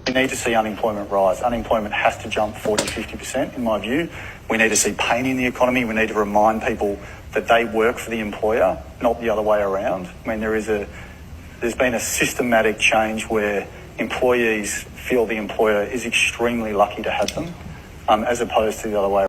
We need to see unemployment rise. Unemployment has to jump 40-50%, in my view. We need to see pain in the economy. We need to remind people that they work for the employer, not the other way around. I mean, there's been a systematic change where employees feel the employer is extremely lucky to have them, as opposed to the other way.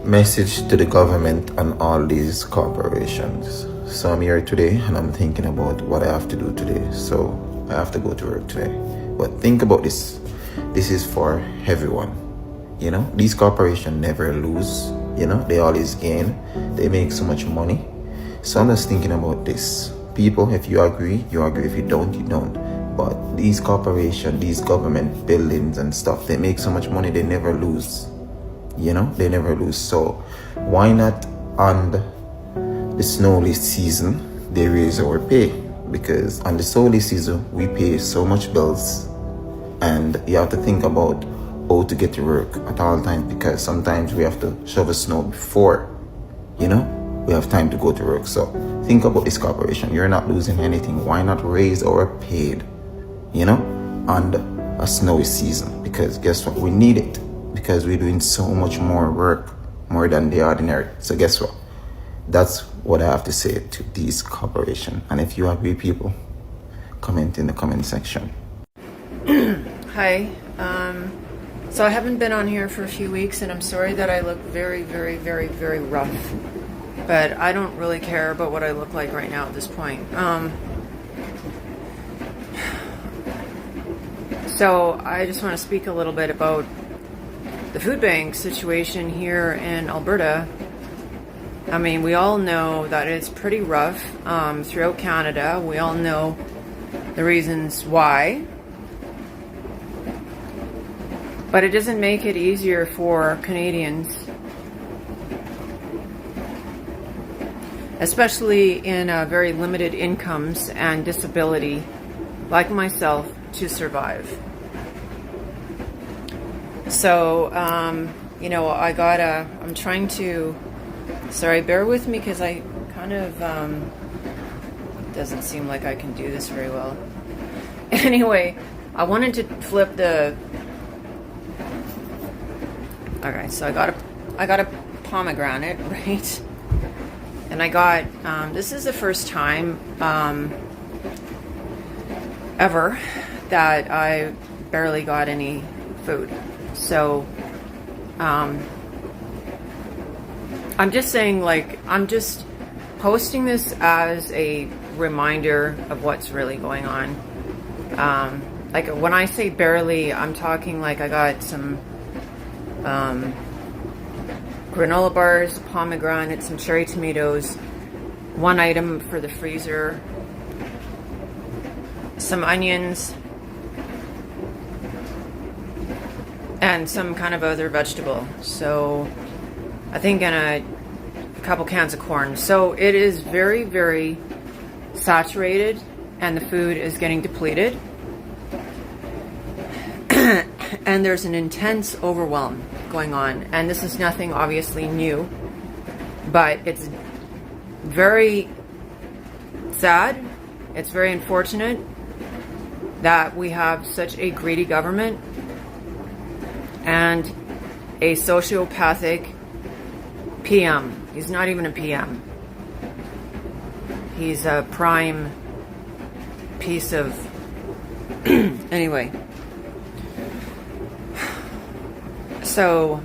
Message to the government and all these corporations. So I'm here today and I'm thinking about what I have to do today. So I have to go to work today. But think about this. This is for everyone. You know, these corporations never lose. You know, they always gain. They make so much money. So I'm just thinking about this. People, if you agree, you agree. If you don't, you don't. But these corporations, these government buildings and stuff, they make so much money, they never lose. You know, they never lose. So why not on the snowy season they raise our pay? Because on the snowy season we pay so much bills, and you have to think about how to get to work at all times, because sometimes we have to shovel snow before, you know, we have time to go to work. So think about this corporation. You're not losing anything. Why not raise our pay, you know, on a snowy season? Because guess what, we need it, because we're doing so much more work, more than the ordinary. So guess what? That's what I have to say to these corporations. And if you agree, people, comment in the comment section. Hi. So I haven't been on here for a few weeks, and I'm sorry that I look very, very, very, very rough. But I don't really care about what I look like right now at this point. So I just want to speak a little bit about the food bank situation here in Alberta. I mean, we all know that it's pretty rough throughout Canada. We all know the reasons why. But it doesn't make it easier for Canadians, especially in very limited incomes and disability, like myself, to survive. So, you know, I'm trying to, sorry, bear with me because I kind of, doesn't seem like I can do this very well. Anyway, I wanted to flip the, okay, so I got a pomegranate, right? And I got, this is the first time, ever that I barely got any food. So, I'm just saying, like, I'm just posting this as a reminder of what's really going on. Like, when I say barely, I'm talking like I got some granola bars, pomegranate, some cherry tomatoes, one item for the freezer, some onions, and some kind of other vegetable. So I think in a couple cans of corn. So it is very, very saturated, and the food is getting depleted. And there's an intense overwhelm going on. And this is nothing obviously new, but it's very sad. It's very unfortunate that we have such a greedy government and a sociopathic PM. He's not even a PM. He's a prime piece of... Anyway. So,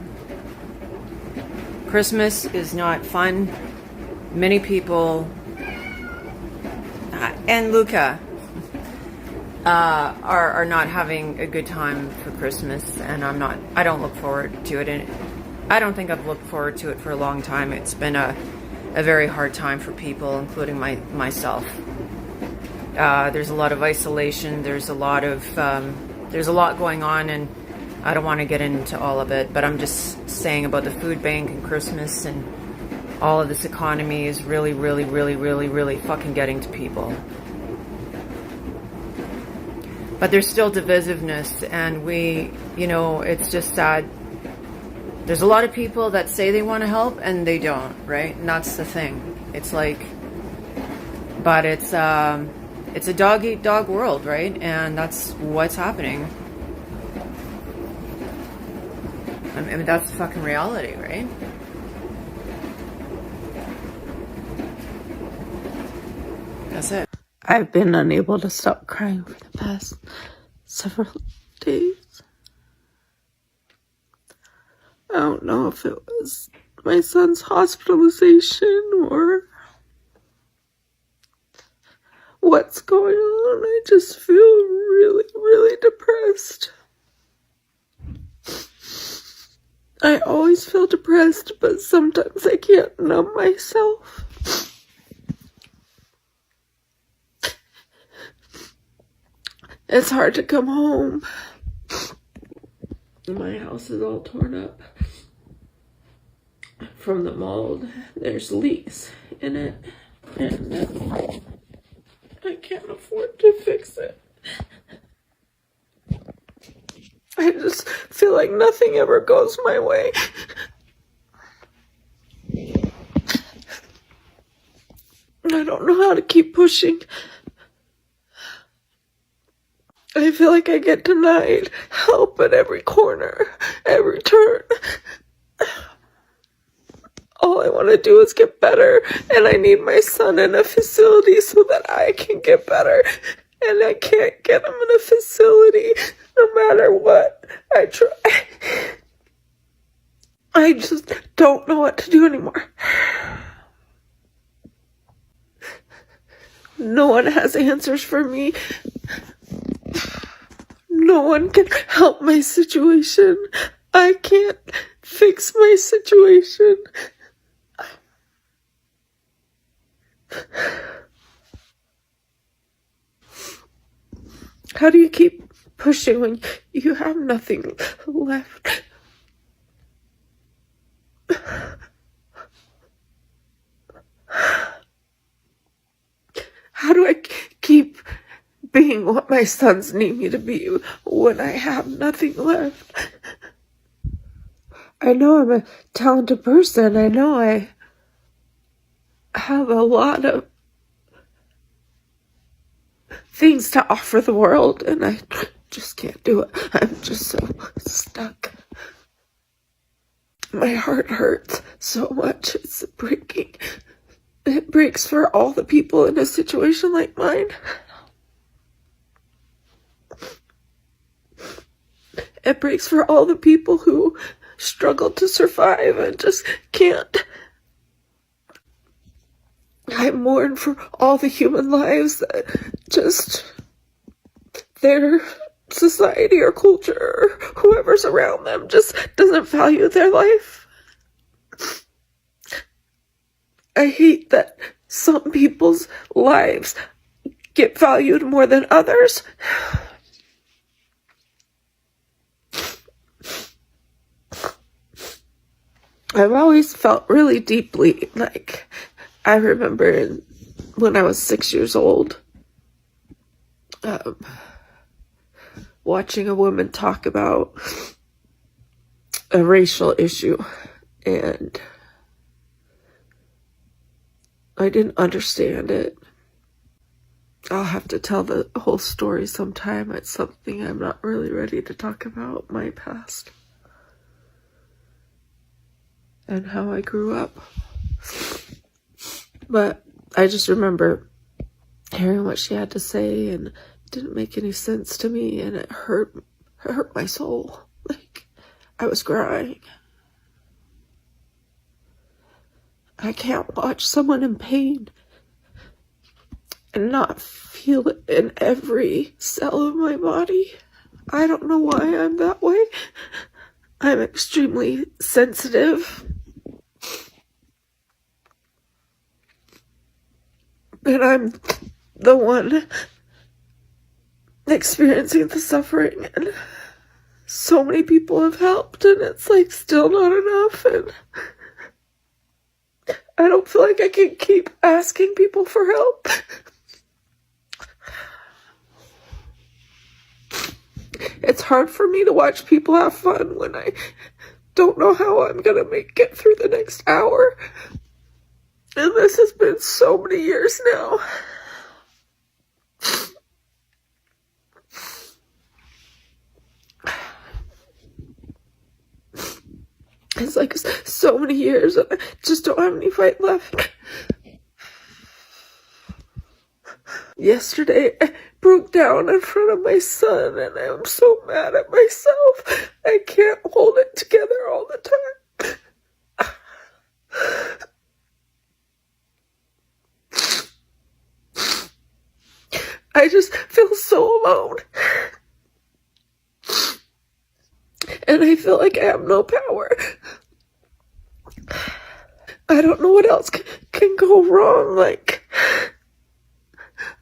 Christmas is not fun. Many people... and Luca... are not having a good time for Christmas, and I don't look forward to it, and I don't think I've looked forward to it for a long time. It's been a very hard time for people, including myself. There's a lot of isolation, there's a lot going on, and I don't want to get into all of it, but I'm just saying about the food bank and Christmas and all of this economy is really, really, really, really, really fucking getting to people. But there's still divisiveness, and it's just sad. There's a lot of people that say they want to help and they don't, right? And that's the thing. It's like, but it's a dog eat dog world, right? And that's what's happening. I mean, that's the fucking reality, right? That's it. I've been unable to stop crying for the past several days. I don't know if it was my son's hospitalization or what's going on. I just feel really, really depressed. I always feel depressed, but sometimes I can't numb myself. It's hard to come home. My house is all torn up from the mold. There's leaks in it, and I can't afford to fix it. I just feel like nothing ever goes my way. I don't know how to keep pushing. I feel like I get denied help at every corner, every turn. All I want to do is get better, and I need my son in a facility so that I can get better. And I can't get him in a facility no matter what I try. I just don't know what to do anymore. No one has answers for me. No one can help my situation. I can't fix my situation. How do you keep pushing when you have nothing left? How do I keep being what my sons need me to be when I have nothing left? I know I'm a talented person. I know I have a lot of things to offer the world, and I just can't do it. I'm just so stuck. My heart hurts so much. It's breaking. It breaks for all the people in a situation like mine. It breaks for all the people who struggle to survive and just can't. I mourn for all the human lives that just their society or culture or whoever's around them just doesn't value their life. I hate that some people's lives get valued more than others. I've always felt really deeply, like, I remember when I was 6 years old, watching a woman talk about a racial issue, and I didn't understand it. I'll have to tell the whole story sometime. It's something I'm not really ready to talk about, my past and how I grew up. But I just remember hearing what she had to say, and it didn't make any sense to me, and it hurt my soul. Like, I was crying. I can't watch someone in pain and not feel it in every cell of my body. I don't know why I'm that way. I'm extremely sensitive. And I'm the one experiencing the suffering, and so many people have helped, and it's like still not enough, and I don't feel like I can keep asking people for help. It's hard for me to watch people have fun when I don't know how I'm gonna make it through the next hour. And this has been so many years now. It's like so many years and I just don't have any fight left. Yesterday, I broke down in front of my son and I'm so mad at myself. I can't hold it together all the time. I just feel so alone. And I feel like I have no power. I don't know what else can go wrong. Like,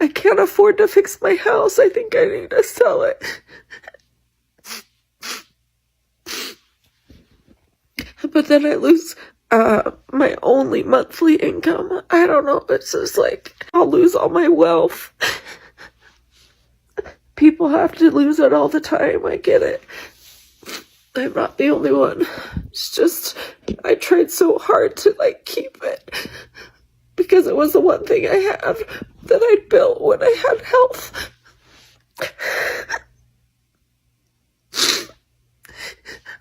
I can't afford to fix my house. I think I need to sell it. But then I lose my only monthly income. I don't know. It's just like, I'll lose all my wealth. People have to lose it all the time. I get it. I'm not the only one. It's just, I tried so hard to like keep it because it was the one thing I had that I built when I had health.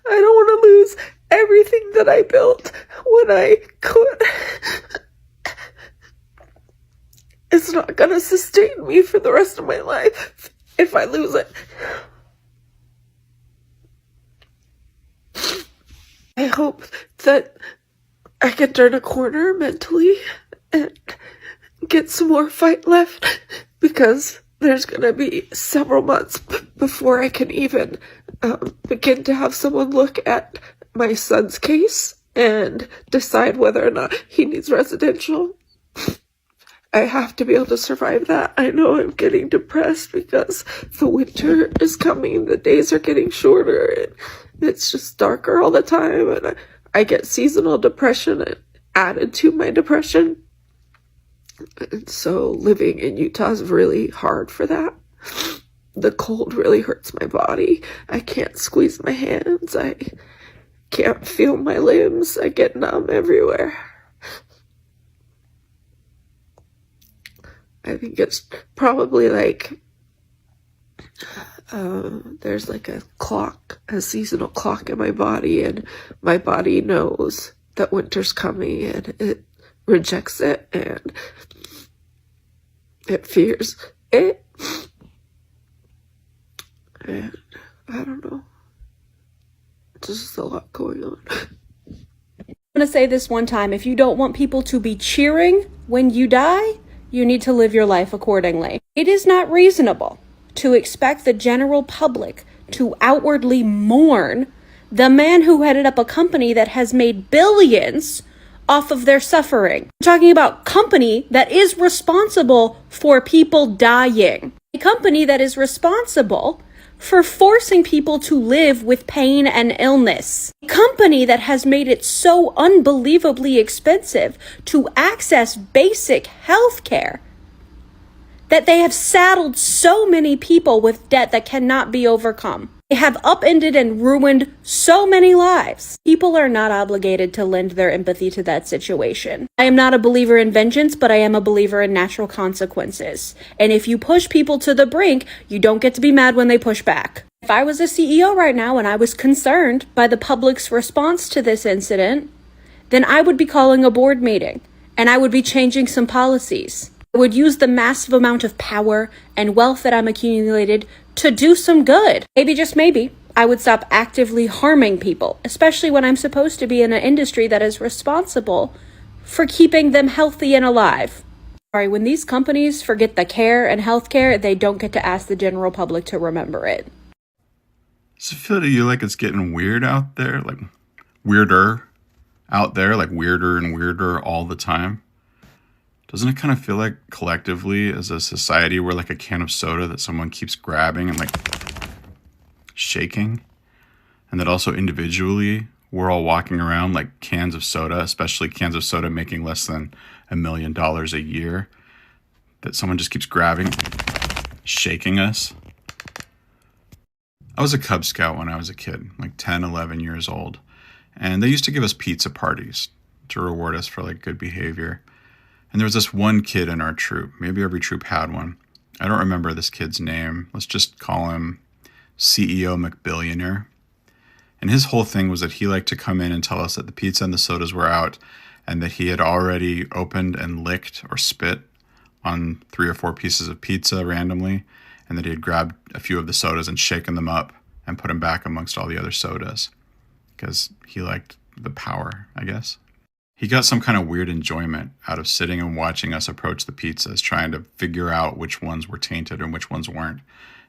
I don't want to lose everything that I built when I could. It's not gonna sustain me for the rest of my life if I lose it. I hope that I can turn a corner mentally and get some more fight left because there's gonna be several months before I can even begin to have someone look at my son's case and decide whether or not he needs residential. I have to be able to survive that. I know I'm getting depressed because the winter is coming, the days are getting shorter, and it's just darker all the time, and I get seasonal depression added to my depression. And so living in Utah is really hard for that. The cold really hurts my body. I can't squeeze my hands. I can't feel my limbs. I get numb everywhere. I think it's probably like there's like a clock, a seasonal clock in my body, and my body knows that winter's coming and it rejects it and it fears it. And I don't know. There's just a lot going on. I'm going to say this one time. If you don't want people to be cheering when you die, you need to live your life accordingly. It is not reasonable to expect the general public to outwardly mourn the man who headed up a company that has made billions off of their suffering. We're talking about a company that is responsible for people dying. A company that is responsible for forcing people to live with pain and illness. A company that has made it so unbelievably expensive to access basic health care that they have saddled so many people with debt that cannot be overcome. They have upended and ruined so many lives. People are not obligated to lend their empathy to that situation. I am not a believer in vengeance, but I am a believer in natural consequences. And if you push people to the brink, you don't get to be mad when they push back. If I was a CEO right now and I was concerned by the public's response to this incident, then I would be calling a board meeting and I would be changing some policies. I would use the massive amount of power and wealth that I'm accumulated to do some good. Maybe, just maybe, I would stop actively harming people, especially when I'm supposed to be in an industry that is responsible for keeping them healthy and alive. Sorry, when these companies forget the care and healthcare, they don't get to ask the general public to remember it. Does it feel to you like it's getting weird out there? Like, weirder out there? Like, weirder and weirder all the time? Doesn't it kind of feel like collectively as a society we're like a can of soda that someone keeps grabbing and like shaking? And that also individually we're all walking around like cans of soda, especially cans of soda making less than $1 million a year, that someone just keeps grabbing, shaking us? I was a Cub Scout when I was a kid, like 10, 11 years old. And they used to give us pizza parties to reward us for like good behavior. And there was this one kid in our troop. Maybe every troop had one. I don't remember this kid's name. Let's just call him CEO McBillionaire. And his whole thing was that he liked to come in and tell us that the pizza and the sodas were out and that he had already opened and licked or spit on 3 or 4 pieces of pizza randomly, and that he had grabbed a few of the sodas and shaken them up and put them back amongst all the other sodas because he liked the power, I guess. He got some kind of weird enjoyment out of sitting and watching us approach the pizzas, trying to figure out which ones were tainted and which ones weren't.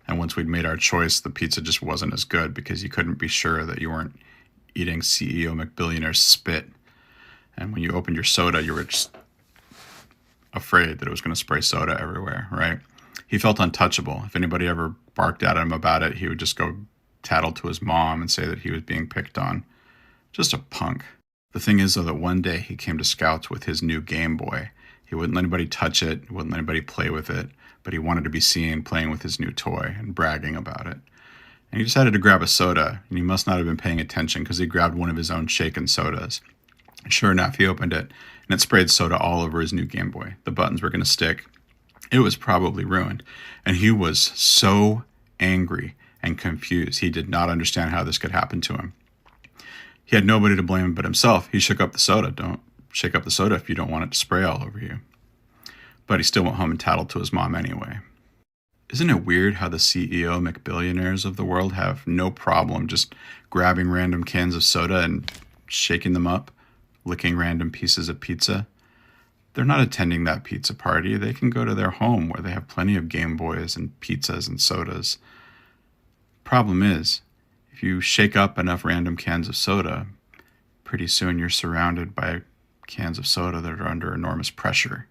And once we'd made our choice, the pizza just wasn't as good because you couldn't be sure that you weren't eating CEO McBillionaire's spit. And when you opened your soda, you were just afraid that it was going to spray soda everywhere, right? He felt untouchable. If anybody ever barked at him about it, he would just go tattle to his mom and say that he was being picked on. Just a punk. The thing is, though, that one day he came to Scouts with his new Game Boy. He wouldn't let anybody touch it, he wouldn't let anybody play with it, but he wanted to be seen playing with his new toy and bragging about it. And he decided to grab a soda, and he must not have been paying attention because he grabbed one of his own shaken sodas. And sure enough, he opened it, and it sprayed soda all over his new Game Boy. The buttons were going to stick. It was probably ruined. And he was so angry and confused. He did not understand how this could happen to him. He had nobody to blame but himself. He shook up the soda. Don't shake up the soda if you don't want it to spray all over you. But he still went home and tattled to his mom anyway. Isn't it weird how the CEO McBillionaires of the world have no problem just grabbing random cans of soda and shaking them up, licking random pieces of pizza? They're not attending that pizza party. They can go to their home where they have plenty of Game Boys and pizzas and sodas. Problem is, if you shake up enough random cans of soda, pretty soon you're surrounded by cans of soda that are under enormous pressure.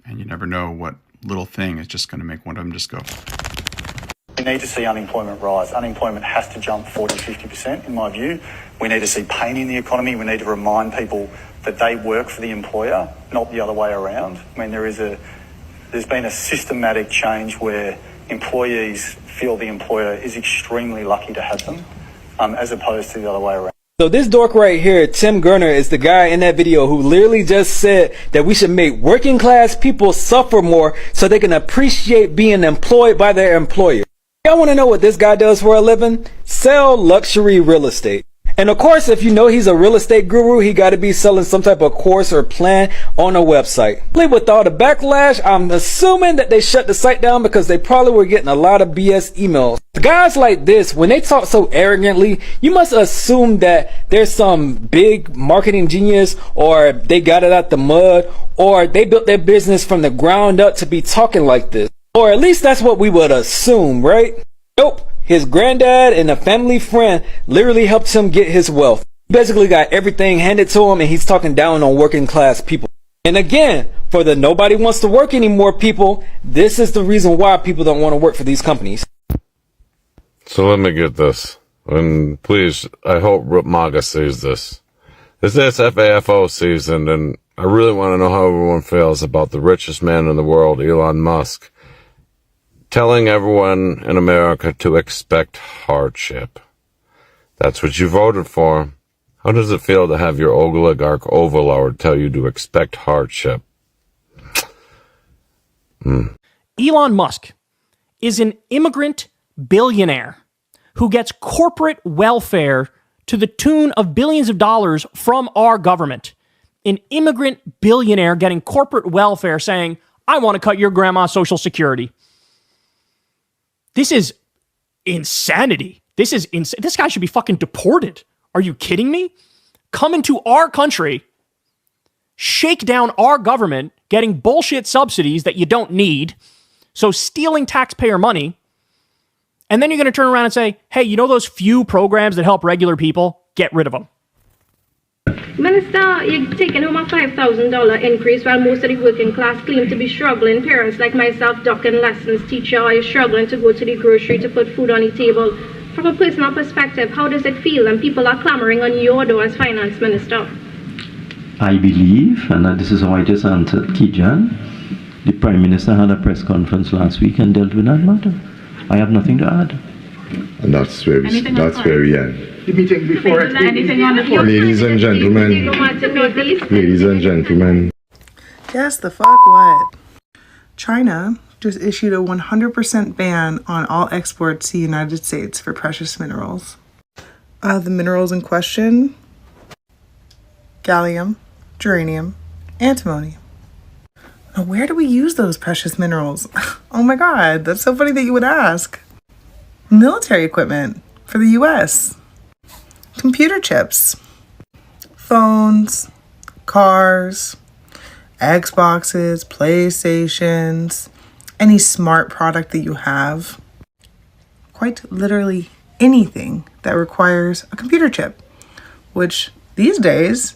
And you never know what little thing is just going to make one of them just go. We need to see unemployment rise. Unemployment has to jump 40-50%, in my view. We need to see pain in the economy. We need to remind people that they work for the employer, not the other way around. I mean, there's been a systematic change where employees feel the employer is extremely lucky to have them, as opposed to the other way around. So this dork right here, Tim Gurner, is the guy in that video who literally just said that we should make working class people suffer more so they can appreciate being employed by their employer. Y'all want to know what this guy does for a living? Sell luxury real estate. And of course, if you know he's a real estate guru, he got to be selling some type of course or plan on a website. With all the backlash, I'm assuming that they shut the site down because they probably were getting a lot of BS emails. Guys like this, when they talk so arrogantly, you must assume that there's some big marketing genius, or they got it out the mud, or they built their business from the ground up to be talking like this. Or at least that's what we would assume, right? Nope. His granddad and a family friend literally helped him get his wealth. He basically got everything handed to him, and he's talking down on working class people. And again, for the nobody wants to work anymore people, this is the reason why people don't want to work for these companies. So let me get this. And please, I hope MAGA sees this. It's FAFO season, and I really want to know how everyone feels about the richest man in the world, Elon Musk, telling everyone in America to expect hardship. That's what you voted for. How does it feel to have your oligarch overlord tell you to expect hardship? Elon Musk is an immigrant billionaire who gets corporate welfare to the tune of billions of dollars from our government. An immigrant billionaire getting corporate welfare saying, I want to cut your grandma's Social Security. This is insanity. This guy should be fucking deported. Are you kidding me? Come into our country, shake down our government, getting bullshit subsidies that you don't need, so stealing taxpayer money, and then you're going to turn around and say, hey, you know those few programs that help regular people? Get rid of them. Minister, you're taking home a $5,000 increase while most of the working class claim to be struggling. Parents like myself ducking lessons, teacher, are you struggling to go to the grocery to put food on the table? From a personal perspective, how does it feel? And people are clamoring on your door as finance minister. I believe, and this is how I just answered Kijan, the Prime Minister had a press conference last week and dealt with that matter. I have nothing to add. And that's where we end. The meeting before it. Ladies and gentlemen. Ladies and gentlemen. Yes, the fuck what? China just issued a 100% ban on all exports to the United States for precious minerals. The minerals in question: gallium, germanium, antimony. Now, where do we use those precious minerals? Oh my god, that's so funny that you would ask. Military equipment for the US. Computer chips. Phones. Cars. Xboxes. PlayStations. Any smart product that you have. Quite literally anything that requires a computer chip. Which, these days,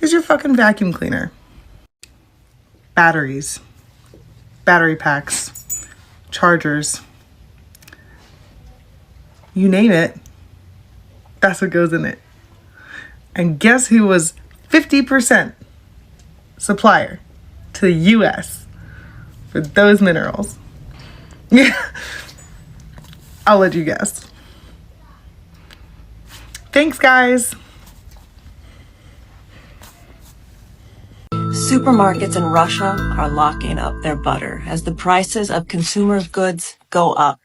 is your fucking vacuum cleaner. Batteries. Battery packs. Chargers. You name it, that's what goes in it. And guess who was 50% supplier to the US for those minerals? I'll let you guess. Thanks, guys. Supermarkets in Russia are locking up their butter as the prices of consumer goods go up.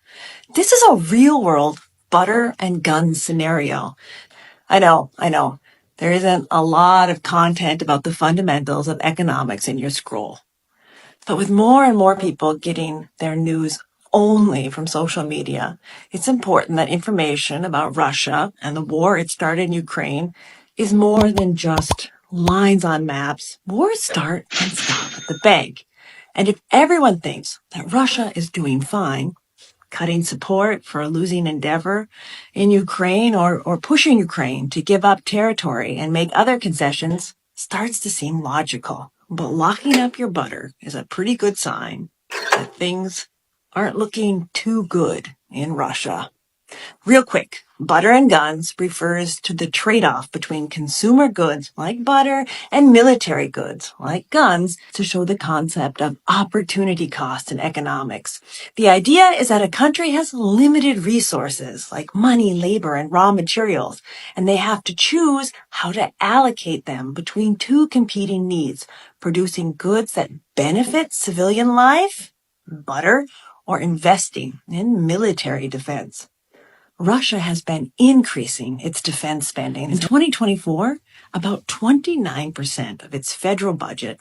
This is a real-world butter and gun scenario. I know. There isn't a lot of content about the fundamentals of economics in your scroll. But with more and more people getting their news only from social media, it's important that information about Russia and the war it started in Ukraine is more than just lines on maps. Wars start and stop at the bank. And if everyone thinks that Russia is doing fine, cutting support for a losing endeavor in Ukraine or pushing Ukraine to give up territory and make other concessions starts to seem logical. But locking up your butter is a pretty good sign that things aren't looking too good in Russia. Real quick, butter and guns refers to the trade-off between consumer goods like butter and military goods like guns to show the concept of opportunity cost in economics. The idea is that a country has limited resources like money, labor, and raw materials, and they have to choose how to allocate them between two competing needs, producing goods that benefit civilian life, butter, or investing in military defense. Russia has been increasing its defense spending. In 2024, about 29% of its federal budget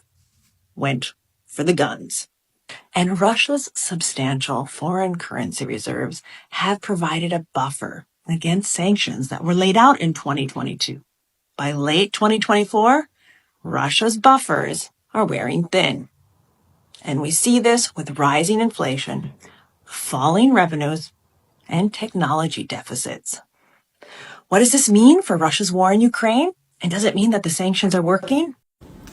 went for the guns. And Russia's substantial foreign currency reserves have provided a buffer against sanctions that were laid out in 2022. By late 2024, Russia's buffers are wearing thin. And we see this with rising inflation, falling revenues, and technology deficits. What does this mean for Russia's war in Ukraine? And does it mean that the sanctions are working?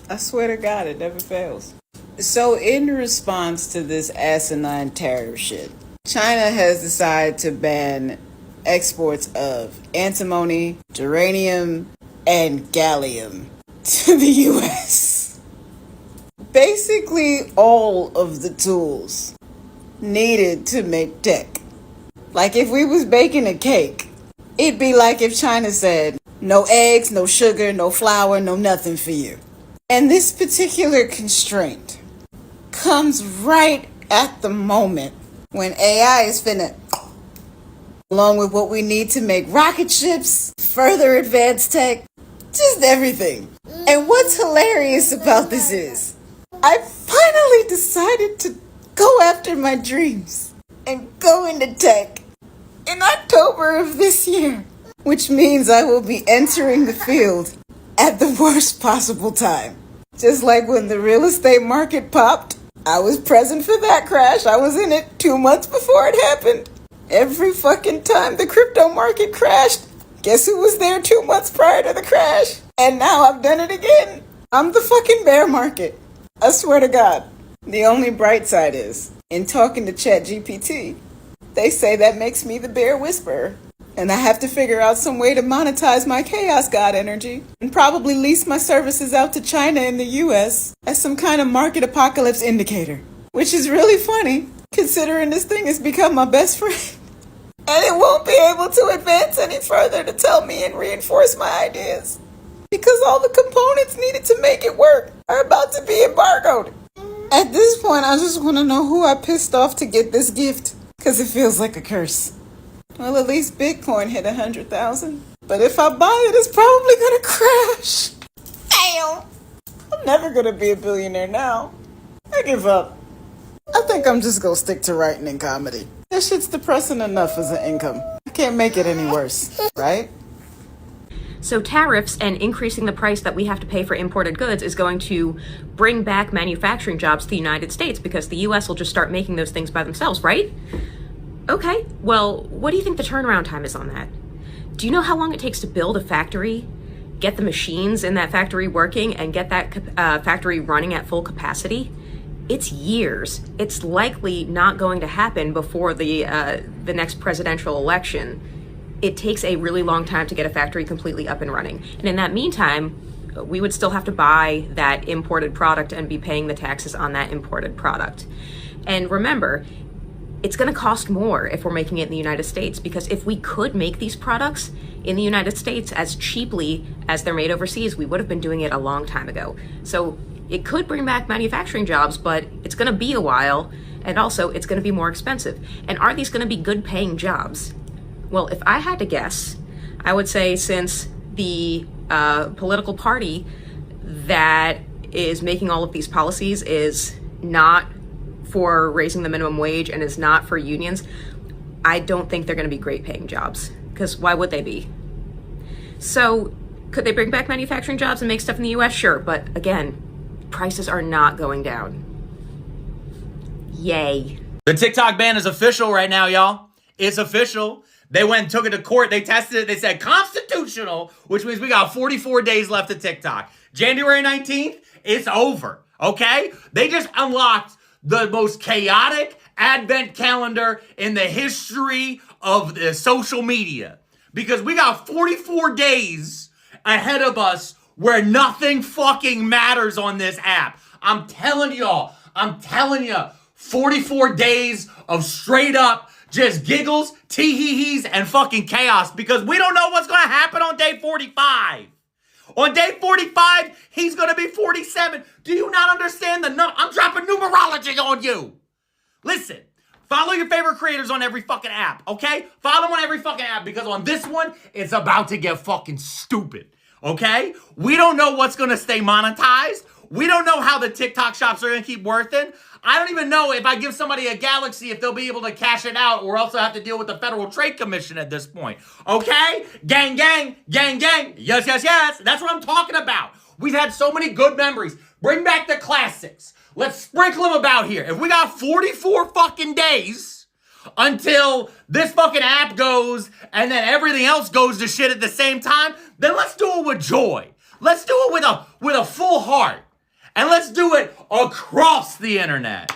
I swear to God, it never fails. So in response to this asinine tariff shit, China has decided to ban exports of antimony, germanium, and gallium to the US. Basically all of the tools needed to make tech. Like if we was baking a cake, it'd be like if China said, no eggs, no sugar, no flour, no nothing for you. And this particular constraint comes right at the moment when AI is finna, along with what we need to make rocket ships, further advanced tech, just everything. And what's hilarious about this is, I finally decided to go after my dreams and go into tech in October of this year, which means I will be entering the field at the worst possible time. Just like when the real estate market popped, I was present for that crash. I was in it 2 months before it happened. Every fucking time the crypto market crashed, guess who was there 2 months prior to the crash? And now I've done it again. I'm the fucking bear market. I swear to God. The only bright side is, in talking to ChatGPT, they say that makes me the bear whisperer. And I have to figure out some way to monetize my chaos god energy and probably lease my services out to China and the US as some kind of market apocalypse indicator. Which is really funny, considering this thing has become my best friend. And it won't be able to advance any further to tell me and reinforce my ideas. Because all the components needed to make it work are about to be embargoed. At this point, I just want to know who I pissed off to get this gift. Because it feels like a curse. Well, at least Bitcoin hit 100,000. But if I buy it, it's probably going to crash. Damn! I'm never going to be a billionaire now. I give up. I think I'm just going to stick to writing and comedy. That shit's depressing enough as an income. I can't make it any worse, right? So tariffs and increasing the price that we have to pay for imported goods is going to bring back manufacturing jobs to the United States because the US will just start making those things by themselves, right? Okay, well, what do you think the turnaround time is on that? Do you know how long it takes to build a factory, get the machines in that factory working, and get that factory running at full capacity? It's years. It's likely not going to happen before the next presidential election. It takes a really long time to get a factory completely up and running. And in that meantime, we would still have to buy that imported product and be paying the taxes on that imported product. And remember, it's going to cost more if we're making it in the United States, because if we could make these products in the United States as cheaply as they're made overseas, we would have been doing it a long time ago. So it could bring back manufacturing jobs, but it's going to be a while, and also it's going to be more expensive. And are these going to be good paying jobs? Well, if I had to guess, I would say since the political party that is making all of these policies is not for raising the minimum wage and is not for unions, I don't think they're going to be great paying jobs, because why would they be? So could they bring back manufacturing jobs and make stuff in the US? Sure, but again, prices are not going down. Yay. The TikTok ban is official right now, y'all. It's official. They went and took it to court. They tested it. They said constitutional, which means we got 44 days left of TikTok. January 19th, it's over, okay? They just unlocked the most chaotic advent calendar in the history of the social media, because we got 44 days ahead of us where nothing fucking matters on this app. I'm telling y'all, 44 days of straight up just giggles, tee-hee-hees, and fucking chaos, because we don't know what's going to happen on day 45. On day 45, he's going to be 47. Do you not understand the number? I'm dropping numerology on you. Listen, follow your favorite creators on every fucking app, okay? Follow them on every fucking app, because on this one, it's about to get fucking stupid, okay? We don't know what's going to stay monetized. We don't know how the TikTok shops are going to keep working. I don't even know if I give somebody a Galaxy if they'll be able to cash it out, or else I have to deal with the Federal Trade Commission at this point. Okay? Gang, gang, gang, gang. Yes, yes, yes. That's what I'm talking about. We've had so many good memories. Bring back the classics. Let's sprinkle them about here. If we got 44 fucking days until this fucking app goes and then everything else goes to shit at the same time, then let's do it with joy. Let's do it with a full heart. And let's do it across the internet.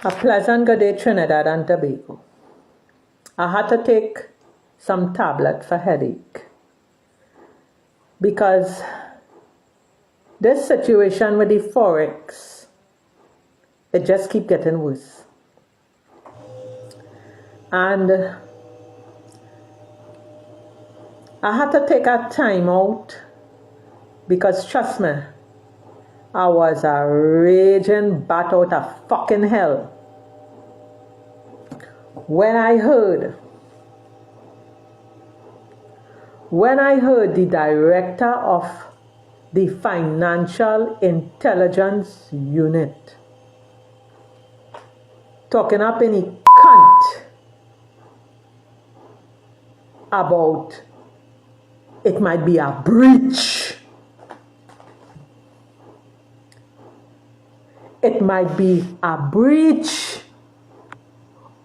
A pleasant good day, Trinidad and Tobago. I had to take some tablet for headache, because this situation with the Forex, it just keep getting worse. And I had to take a time out, because trust me, I was a raging bat out of fucking hell when I heard the director of the Financial Intelligence Unit talking up in a cunt about it might be a breach. It might be a breach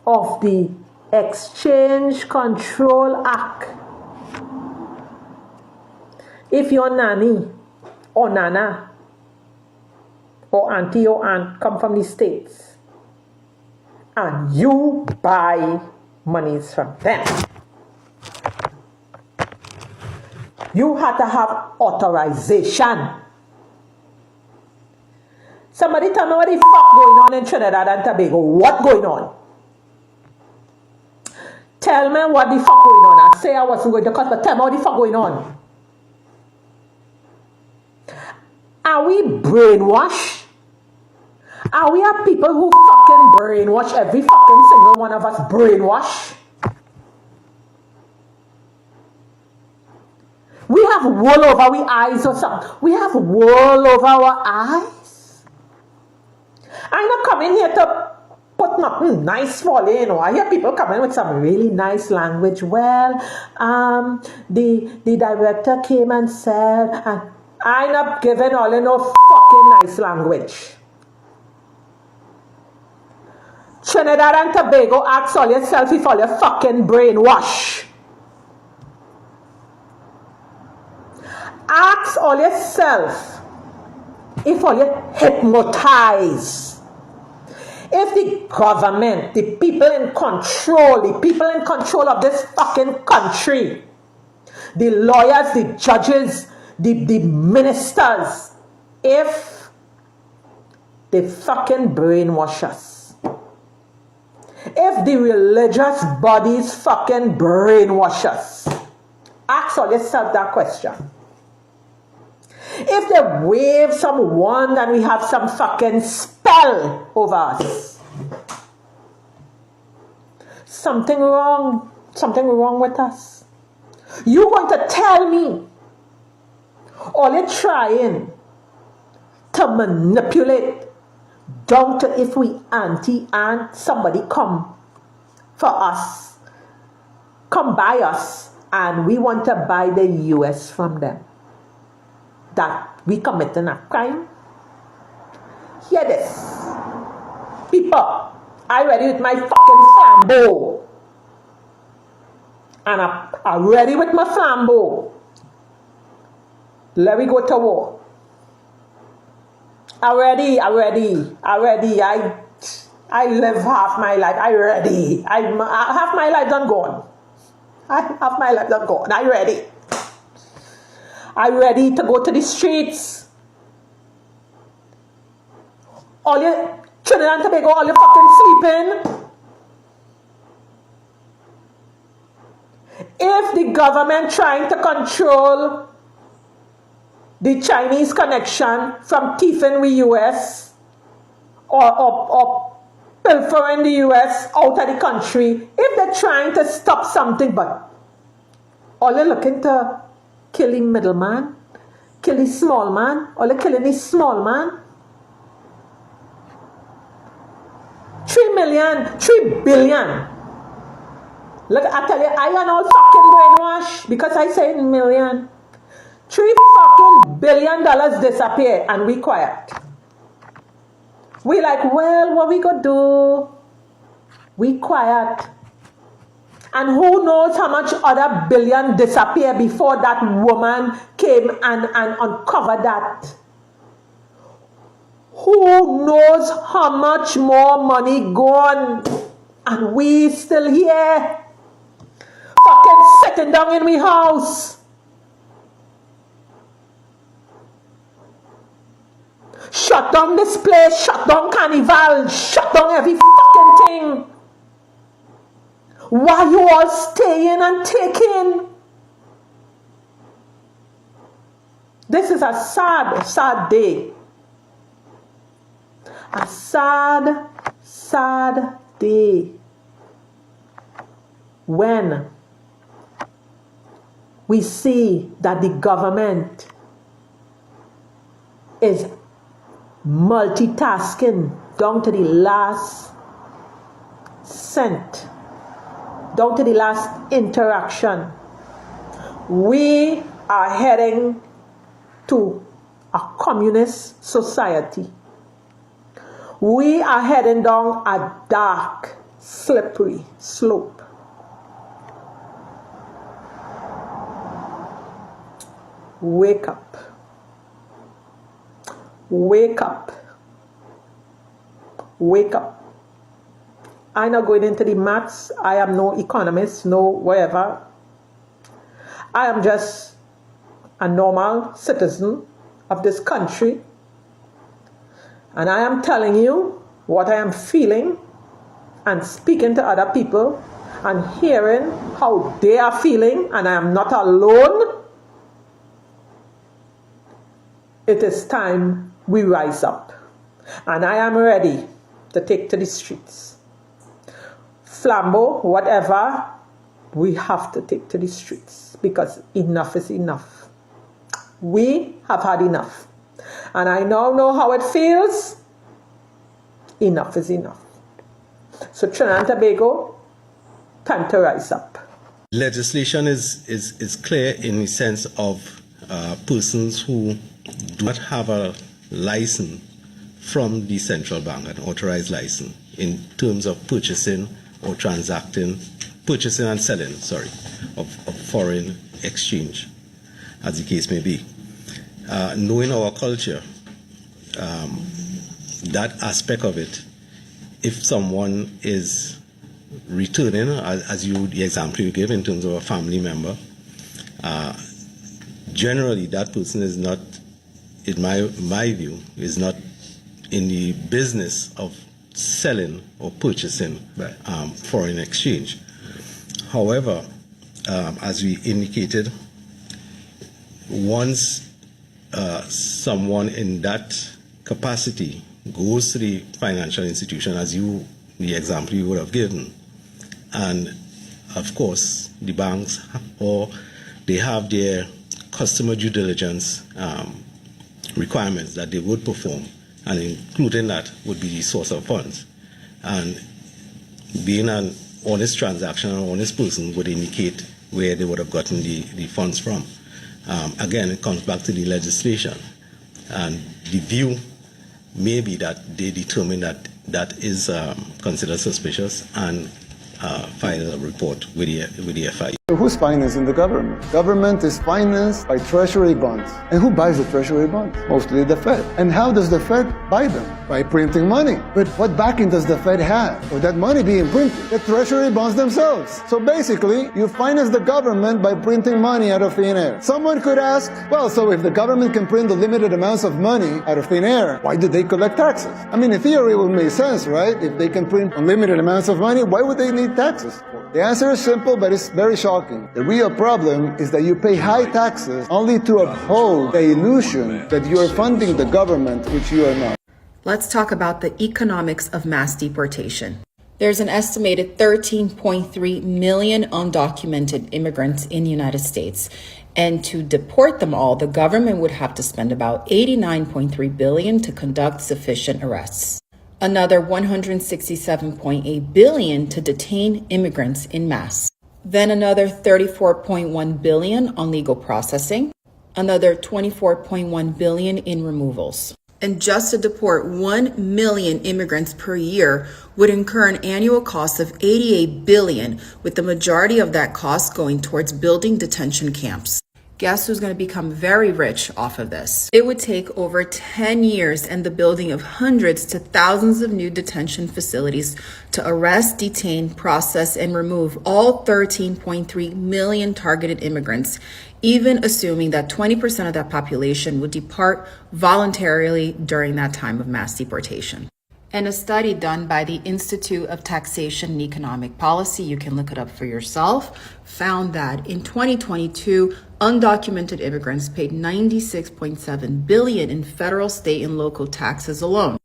of the Exchange Control Act. If your nanny or nana or auntie or aunt come from the States and you buy monies from them, you have to have authorization. Somebody tell me what the fuck going on in Trinidad and Tobago. What going on? tell me what the fuck going on. I say I wasn't going to cut, but tell me what the fuck going on. Are we brainwashed? Are we a people who fucking brainwash every fucking single one of us brainwash? We have wool over our eyes or something. We have wool over our eyes. I'm not coming here to put nothing nice for you, you know. I hear people coming with some really nice language. Well, the director came and said, and I'm not giving all you no fucking nice language. Trinidad and Tobago, ask all yourself if all your fucking brainwash. Ask all yourself if all you hypnotized. If the government, the people in control of this fucking country, the lawyers, the judges, the ministers, if they fucking brainwash us, if the religious bodies fucking brainwash us, ask all yourself that question. If they wave some wand and we have some fucking spell over us, something wrong with us. You want to tell me all you're trying to manipulate down to if we auntie and somebody come for us, come buy us, and we want to buy the US from them, that we committing a crime? Hear this. People, I ready with my fucking flambeau. And I'm ready with my flambeau. Let me go to war. I'm ready. I live half my life. I ready. Half my life done gone. Half my life done gone. I ready. I'm ready to go to the streets. All you Trinidad and Tobago, all you fucking sleeping. If the government trying to control the Chinese connection from thieving the US or pilfering the US out of the country, if they're trying to stop something, but all you're looking to kill the middleman, kill the small man, all you're killing the small man. 3 billion. Look, I tell you, I am all fucking brainwashed because I say million. $3 billion disappear and we quiet. We like, well, what we gonna do? We quiet. And who knows how much other billion disappear before that woman came and uncovered that? Who knows how much more money gone and we still here fucking sitting down in my house. Shut down this place, shut down Carnival, shut down every fucking thing. Why you all staying and taking? This is a sad, sad day. A sad, sad day when we see that the government is multitasking down to the last cent, down to the last interaction. We are heading to a communist society. We are heading down a dark, slippery slope. Wake up. Wake up. Wake up. I'm not going into the maths. I am no economist, no whatever. I am just a normal citizen of this country. And I am telling you what I am feeling and speaking to other people and hearing how they are feeling, and I am not alone, it is time we rise up. And I am ready to take to the streets. Flambeau, whatever, we have to take to the streets because enough is enough. We have had enough. And I now know how it feels. Enough is enough. So Trinidad and Tobago, time to rise up. Legislation is clear in the sense of persons who do not have a license from the central bank, an authorized license, in terms of purchasing or purchasing and selling, of foreign exchange, as the case may be. Knowing our culture, that aspect of it, if someone is returning, as the example you give in terms of a family member, generally that person is not, in my view, is not in the business of selling or purchasing foreign exchange. However, as we indicated, once someone in that capacity goes to the financial institution, as the example you would have given, and of course the banks, or they have their customer due diligence requirements that they would perform, and including that would be the source of funds. And being an honest transaction, an honest person would indicate where they would have gotten the funds from. Again, it comes back to the legislation, and the view may be that they determine that that is considered suspicious and file a report with the FIU. So who's financing the government? Government is financed by treasury bonds. And who buys the treasury bonds? Mostly the Fed. And how does the Fed buy them? By printing money. But what backing does the Fed have for that money being printed? The treasury bonds themselves. So basically, you finance the government by printing money out of thin air. Someone could ask, well, so if the government can print unlimited amounts of money out of thin air, why do they collect taxes? I mean, in theory, it would make sense, right? If they can print unlimited amounts of money, why would they need taxes? The answer is simple, but it's very shocking. The real problem is that you pay high taxes only to uphold the illusion that you are funding the government, which you are not. Let's talk about the economics of mass deportation. There's an estimated 13.3 million undocumented immigrants in the United States. And to deport them all, the government would have to spend about $89.3 billion to conduct sufficient arrests. Another $167.8 billion to detain immigrants in mass. Then another $34.1 billion on legal processing. Another $24.1 billion in removals. And just to deport 1 million immigrants per year would incur an annual cost of $88 billion, with the majority of that cost going towards building detention camps. Guess who's going to become very rich off of this? It would take over 10 years and the building of hundreds to thousands of new detention facilities to arrest, detain, process, and remove all 13.3 million targeted immigrants, even assuming that 20% of that population would depart voluntarily during that time of mass deportation. And a study done by the Institute of Taxation and Economic Policy, you can look it up for yourself, found that in 2022, undocumented immigrants paid $96.7 billion in federal, state, and local taxes alone.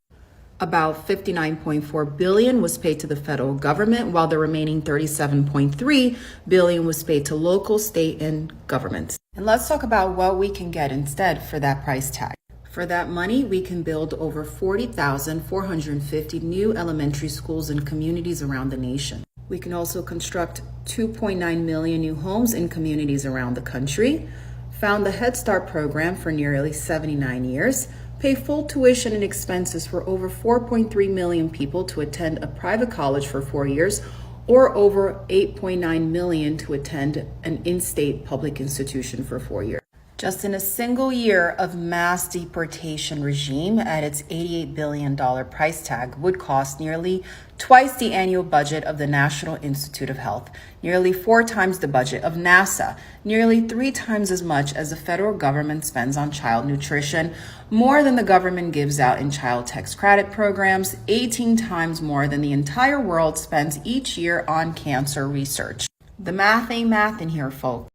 About $59.4 billion was paid to the federal government, while the remaining $37.3 billion was paid to local, state, and governments. And let's talk about what we can get instead for that price tag. For that money, we can build over 40,450 new elementary schools in communities around the nation. We can also construct 2.9 million new homes in communities around the country, found the Head Start program for nearly 79 years, pay full tuition and expenses for over 4.3 million people to attend a private college for 4 years, or over 8.9 million to attend an in-state public institution for 4 years. Just in a single year of mass deportation regime at its $88 billion price tag would cost nearly twice the annual budget of the National Institute of Health, nearly 4 times the budget of NASA, nearly 3 times as much as the federal government spends on child nutrition, more than the government gives out in child tax credit programs, 18 times more than the entire world spends each year on cancer research. The math ain't math in here, folks.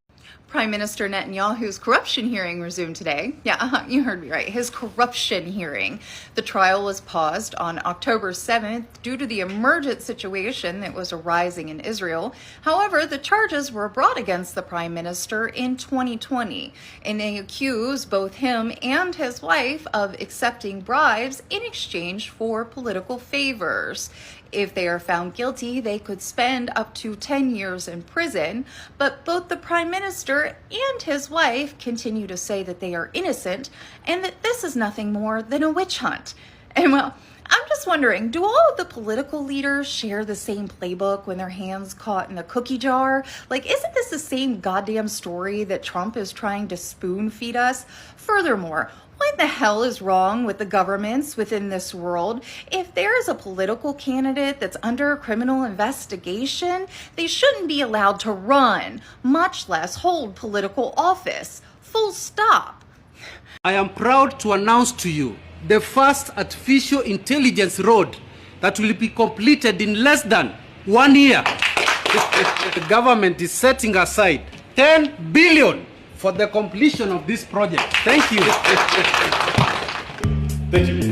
Prime Minister Netanyahu's corruption hearing resumed today. Yeah, you heard me right. His corruption hearing. The trial was paused on October 7th due to the emergent situation that was arising in Israel. However, the charges were brought against the Prime Minister in 2020, and they accuse both him and his wife of accepting bribes in exchange for political favors. If they are found guilty, they could spend up to 10 years in prison, but both the Prime Minister and his wife continue to say that they are innocent and that this is nothing more than a witch hunt. And well, I'm just wondering, do all of the political leaders share the same playbook when their hands caught in the cookie jar? Like, isn't this the same goddamn story that Trump is trying to spoon feed us? Furthermore, what the hell is wrong with the governments within this world? If there is a political candidate that's under a criminal investigation, they shouldn't be allowed to run, much less hold political office. Full stop. I am proud to announce to you the first artificial intelligence road that will be completed in less than 1 year. The government is setting aside 10 billion for the completion of this project. Thank you. Thank you.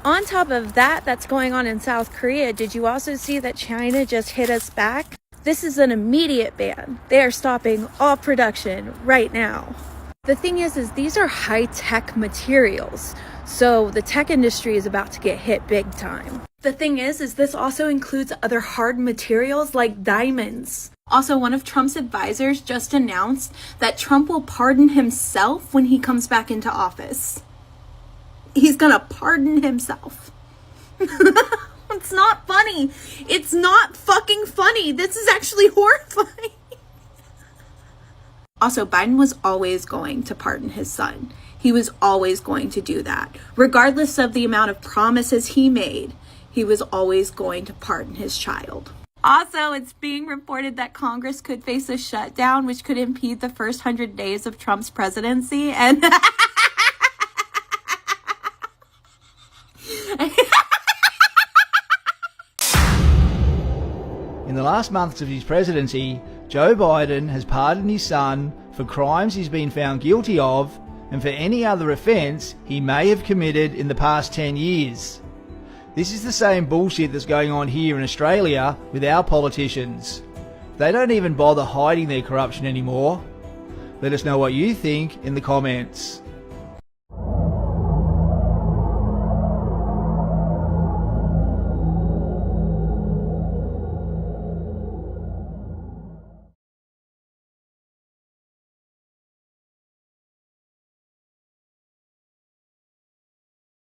On top of that, that's going on in South Korea, did you also see that China just hit us back? This is an immediate ban. They are stopping all production right now. The thing is these are high-tech materials, so the tech industry is about to get hit big time. The thing is this also includes other hard materials like diamonds. Also, one of Trump's advisors just announced that Trump will pardon himself when he comes back into office. He's gonna pardon himself. It's not funny. It's not fucking funny. This is actually horrifying. Also, Biden was always going to pardon his son. He was always going to do that. Regardless of the amount of promises he made, he was always going to pardon his child. Also, it's being reported that Congress could face a shutdown, which could impede the first 100 days of Trump's presidency. And in the last months of his presidency, Joe Biden has pardoned his son for crimes he's been found guilty of and for any other offence he may have committed in the past 10 years. This is the same bullshit that's going on here in Australia with our politicians. They don't even bother hiding their corruption anymore. Let us know what you think in the comments.